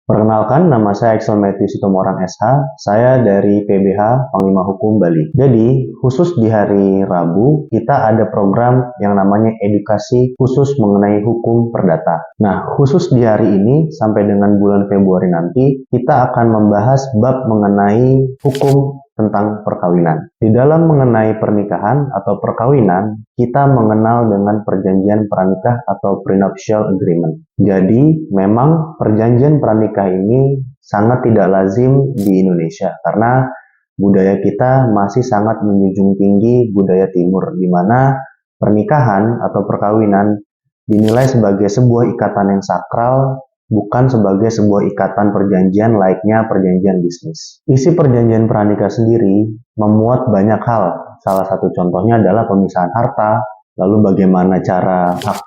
Perkenalkan, nama saya Axel Matthew Sitomorang SH. Saya dari PBH Panglima Hukum Bali. Jadi, khusus di hari Rabu, kita ada program yang namanya edukasi khusus mengenai hukum perdata. Nah, khusus di hari ini, sampai dengan bulan Februari nanti, kita akan membahas bab mengenai hukum tentang perkawinan. Di dalam mengenai pernikahan atau perkawinan, kita mengenal dengan perjanjian pranikah atau prenuptial agreement. Jadi, memang perjanjian pranikah ini sangat tidak lazim di Indonesia karena budaya kita masih sangat menjunjung tinggi budaya timur, di mana pernikahan atau perkawinan dinilai sebagai sebuah ikatan yang sakral, bukan sebagai sebuah ikatan perjanjian layaknya perjanjian bisnis. Isi perjanjian pranikah sendiri memuat banyak hal. Salah satu contohnya adalah pemisahan harta, lalu bagaimana cara hak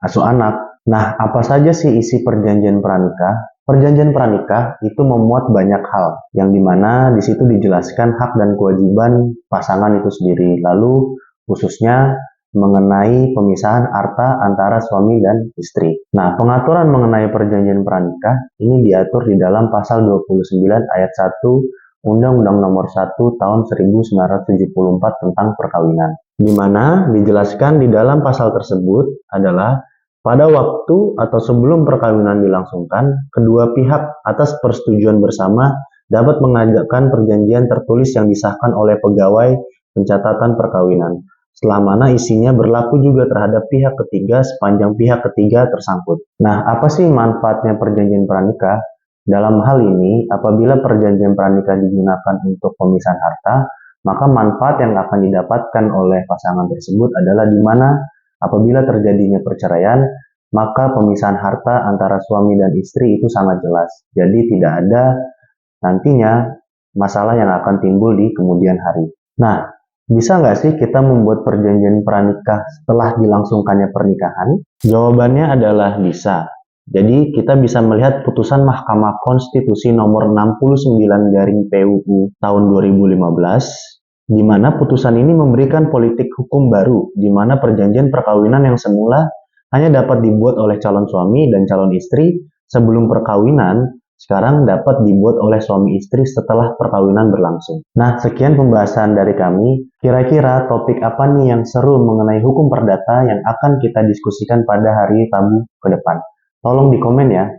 asuh anak. Nah, apa saja sih isi perjanjian pranikah? Perjanjian pranikah itu memuat banyak hal, yang dimana di situ dijelaskan hak dan kewajiban pasangan itu sendiri. Lalu khususnya mengenai pemisahan harta antara suami dan istri. Nah, pengaturan mengenai perjanjian pranikah ini diatur di dalam pasal 29 ayat 1 Undang-Undang Nomor 1 Tahun 1974 tentang perkawinan, di mana dijelaskan di dalam pasal tersebut adalah pada waktu atau sebelum perkawinan dilangsungkan, kedua pihak atas persetujuan bersama dapat mengajukan perjanjian tertulis yang disahkan oleh pegawai pencatatan perkawinan, selama mana isinya berlaku juga terhadap pihak ketiga sepanjang pihak ketiga tersangkut. Nah, apa sih manfaatnya perjanjian pranikah? Dalam hal ini, apabila perjanjian pranikah digunakan untuk pemisahan harta, maka manfaat yang akan didapatkan oleh pasangan tersebut adalah di mana apabila terjadinya perceraian, maka pemisahan harta antara suami dan istri itu sangat jelas. Jadi tidak ada nantinya masalah yang akan timbul di kemudian hari. Nah, bisa nggak sih kita membuat perjanjian pranikah setelah dilangsungkannya pernikahan? Jawabannya adalah bisa. Jadi kita bisa melihat putusan Mahkamah Konstitusi nomor 69/PUU tahun 2015, di mana putusan ini memberikan politik hukum baru, di mana perjanjian perkawinan yang semula hanya dapat dibuat oleh calon suami dan calon istri sebelum perkawinan, sekarang dapat dibuat oleh suami istri setelah perkawinan berlangsung. Nah, sekian pembahasan dari kami. Kira-kira topik apa nih yang seru mengenai hukum perdata yang akan kita diskusikan pada hari Rabu ke depan? Tolong di komen ya.